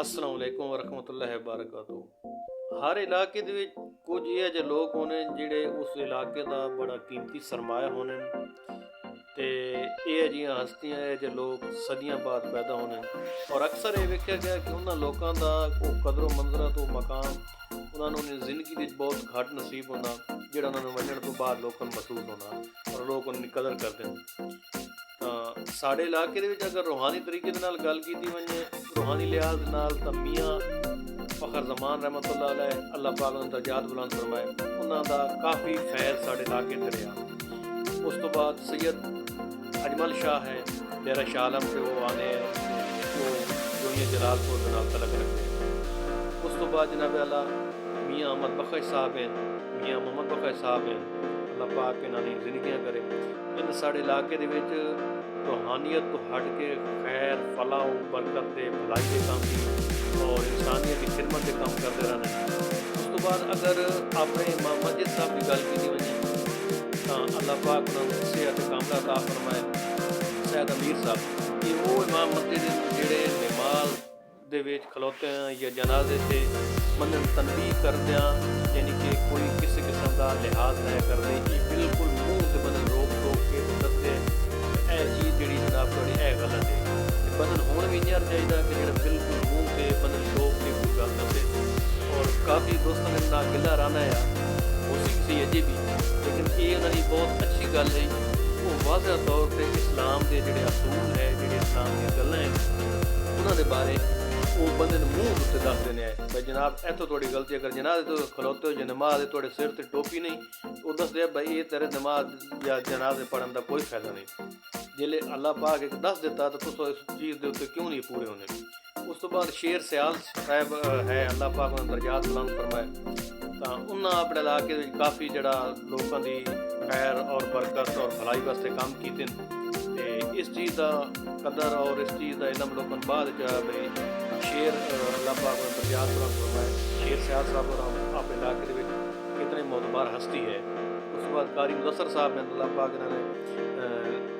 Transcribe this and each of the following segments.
अस्सलाम वालेकुम वरहमतुल्लाहि वबरकातुहू। हर इलाके दे विच कुछ इहो ਜਿਹੇ लोग होने ਜਿਹੜੇ उस इलाके ਦਾ बड़ा कीमती सरमाया होने ਤੇ ਇਹ ਜਿਹੀਆਂ ਹਸਤੀਆਂ ਇਹ ਜਿਹੇ ਲੋਕ ਸਦੀਆਂ ਬਾਅਦ ਪੈਦਾ ਹੋਣੇ ਔਰ ਅਕਸਰ ਇਹ ਵੇਖਿਆ ਗਿਆ ਕਿ ਉਹਨਾਂ ਲੋਕਾਂ ਦਾ ਉਹ ਕਦਰੋ ਮੰਜ਼ਰਾ ਤੋਂ ਮਕਾਮ ਉਹਨਾਂ ਨੂੰ ਜ਼ਿੰਦਗੀ ਵਿੱਚ ਬਹੁਤ ਘੱਟ ਨਸੀਬ ਹੁੰਦਾ ਜਿਹੜਾ ਉਹਨਾਂ ਨੂੰ ਵੰਡਣ ਤੋਂ ਬਾਅਦ ਲੋਕਾਂ ਨੂੰ ਮਹਿਸੂਸ ਹੁੰਦਾ ਔਰ ਲੋਕ ਉਹਨਾਂ ਦੀ ਕਦਰ ਕਰਦੇ ਨੇ। ਤਾਂ ਸਾਡੇ ਇਲਾਕੇ ਦੇ ਵਿੱਚ ਅਗਰ ਰੂਹਾਨੀ ਤਰੀਕੇ ਦੇ ਨਾਲ ਗੱਲ ਕੀਤੀ ਵञे रूहानी लिहाज ਦੇ ਨਾਲ ਤਾਂ ਮੀਆਂ फ़खर ज़मान रहमतुल्लाह अलैह अल्लाह पाक उन्हां दा दर्जात बुलंद फरमाए उन्हां दा काफ़ी फैज़ साढ़े इलाके ते रहा। उस तो बाद सैयद अजमल शाह है डेरा शाह आलम से वो आने वो दुनिया जलालपुर के नाल तलक रखते। उस तो बाद जनाब आला मियाँ अहमद बख्श साहब हैं मियाँ मोहम्मद बख्श साहब हैं अल्लाह पाक इन्हां दी ज़िंदगियां करे। इन साढ़े इलाके दे विच रूहानियत तो हट के खैर फलाह बरकत के भलाई के काम की और इंसानियत की खिदमत के काम करते रहने। उस तो बाद अगर अपने इमाम मस्जिद साहब की गल की वजे तो अल्लाह पाक उन्होंने सेहत कामला अता फरमाए सैयद अमीर साहब कि वो इमाम मस्जिद जोड़े नमाज दे विच खलोते हैं या जनाजे से मंदन तनबीह करदे यानी कि कोई किसी किस्म का लिहाज नहीं करते कि बिल्कुल मूँह से बदन रोक टोक के दसते ਇਹ ਚੀਜ਼ ਜਿਹੜੀ ਜਨਾਬ ਤੁਹਾਡੀ ਇਹ ਗਲਤ ਹੈ। ਬਦਨ ਹੋਣ ਵੀ ਨਹੀਂ ਚਾਹੀਦਾ ਕਿ ਜਿਹੜਾ ਬਿਲਕੁਲ ਮੂੰਹ ਤੇ ਬਦਨ ਲੋਕ ਤੇ ਕੋਈ ਗੱਲ ਦੱਸੇ ਔਰ ਕਾਫੀ ਦੋਸਤਾਂ ਨੇ ਨਾ ਗਿੱਲਾ ਰਾਣਾ ਆ ਉਸੇ ਸੀ ਅਜੇ ਵੀ ਲੇਕਿਨ ਇਹ ਉਹਨਾਂ ਦੀ ਬਹੁਤ ਅੱਛੀ ਗੱਲ ਹੈ। ਉਹ ਵਾਜ਼ਿਹ ਤੌਰ ਤੇ ਇਸਲਾਮ ਦੇ ਜਿਹੜੇ ਅਸੂਲ ਹੈ ਜਿਹੜੇ ਇਸਲਾਮ ਦੀਆਂ ਗੱਲਾਂ ਹੈ ਉਹਨਾਂ ਦੇ ਬਾਰੇ ਉਹ ਬੰਦੇ ਨੂੰ ਮੂੰਹ ਉੱਤੇ ਦੱਸਦੇ ਨੇ ਭਾਈ ਜਨਾਬ ਇੱਥੋਂ ਤੁਹਾਡੀ ਗਲਤੀ ਅਗਰ ਜਨਾਜ਼ੇ ਤੋਂ ਖਲੋਤੇ ਹੋ ਜਾਂ ਨਮਾਜ਼ ਦੇ ਤੁਹਾਡੇ ਸਿਰ ਤੇ ਟੋਪੀ ਨਹੀਂ ਉਹ ਦੱਸਦੇ ਆ ਭਾਈ ਇਹ ਤੇਰੇ ਨਮਾਜ਼ ਜਾਂ ਜਨਾਜ਼ੇ ਪੜ੍ਹਨ ਦਾ ਕੋਈ ਫਾਇਦਾ ਨਹੀਂ। जिले अल्लाह पाक एक दस दिता तो तुस इस चीज़ के उत्ते क्यों नहीं पूरे होने। उस तो बाद शेर सियाल साहब है अल्लाह पाक उन्होंने दर्जात बुलंद फरमाए तो उन्होंने अपने इलाके काफ़ी जड़ा लोगों की खैर और बरकत और भलाई वास्ते काम किए ते इस चीज़ का कदर और इस चीज़ का इलम लोगों बाद भाई शेर अल्लाह पाक उन्होंने दर्जात बुलंद फरमाए शेर सियाल साहब और अपने इलाके कितने मोतबार हस्ती है। उस तो बाद कारी मुदस्सर साहब ने अल्लाह पाक ने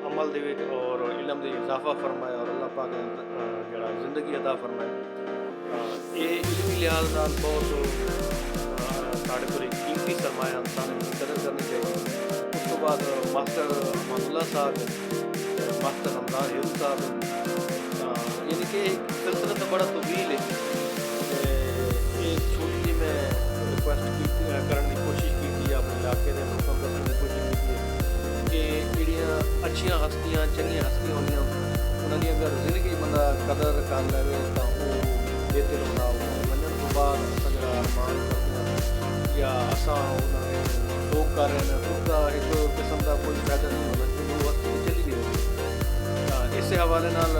अमल दे विच और इलम दे इजाफा फरमाया और अल्लाह पाक ने जड़ा जिंदगी अदा फरमाया ये इलमी लिहाज नाल बहुत साढ़े को कीमती सरमाया इंसान की कदर करनी चाहिए। उस तो बाद मास्टर अहमदुल्ला साहब मास्टर रमजान हिल साहब यानी कि सिलसिला तो बड़ा तवील है। एक छोटी जी मैं रिक्वेस्ट करने की कोशिश की अपने इलाके के लोगों को दसने की कोशिश की कि ਜਿਹੜੀਆਂ ਅੱਛੀਆਂ ਹਸਤੀਆਂ ਚੰਗੀਆਂ ਹਸਤੀਆਂ ਹੁੰਦੀਆਂ ਉਹਨਾਂ ਦੀ ਅਗਰ ਜ਼ਿੰਦਗੀ ਬੰਦਾ ਕਦਰ ਕਰ ਲਵੇ ਤਾਂ ਉਹ ਦੇਤੇ ਲਾਉਂਦਾ ਉਹ ਮੰਨਣ ਤੋਂ ਬਾਅਦ ਅਸਾਂ ਜਿਹੜਾ ਅਰਮਾਨ ਕਰਦੇ ਹਾਂ ਜਾਂ ਅਸਾਂ ਉਹਨਾਂ ਨੇ ਸ਼ੌਕ ਕਰ ਰਹੇ ਨੇ ਉਸਦਾ ਇੱਕ ਕਿਸਮ ਦਾ ਕੋਈ ਫਾਇਦਾ ਨਹੀਂ ਹੋਣਾ ਕਿਉਂਕਿ ਉਹ ਹਸਤੀ ਚਲੀ ਗਈ ਹੋਵੇ। ਤਾਂ ਇਸੇ ਹਵਾਲੇ ਨਾਲ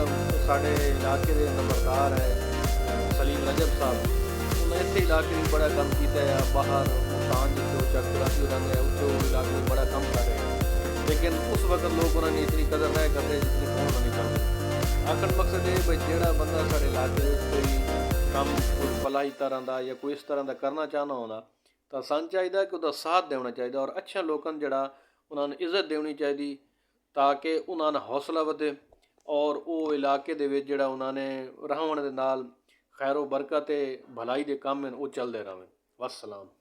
ਸਾਡੇ ਇਲਾਕੇ ਦੇ ਨੰਬਰਦਾਰ ਹੈ ਸਲੀਮ ਰਜਬ ਸਾਹਿਬ ਉਹਨਾਂ ਇੱਥੇ ਇਲਾਕੇ ਵਿੱਚ ਬੜਾ ਕੰਮ ਕੀਤਾ ਹੈ ਬਾਹਰ ਮੁਲਤਾਨ ਜਿੱਥੇ ਚੱਕ ਕਰਾਚੀ ਰਹਿੰਦੇ ਆ ਉੱਥੇ ਉਹ ਇਲਾਕੇ ਵਿੱਚ ਬੜਾ ਕੰਮ ਕਰ ਰਹੇ लेकिन उस वक्त लोग उन्होंने इतनी कदर नहीं करते जितनी फोन होनी करते। आखिर मकसद है भाई जोड़ा बंदा साढ़े इलाके कोई काम कोई फलाही तरह का या कोई इस तरह का करना चाहना होता तो सन चाहिए कि उसका साथ देना चाहिए और अच्छा लोगों जड़ा उन्होंने इज्जत देनी चाहिए ताकि उन्होंने हौसला वधे और वो इलाके दे विच जिहड़ा उन्होंने रहने दे नाल खैरो बरकत भलाई के काम वो चलते रहें। वस्सलाम।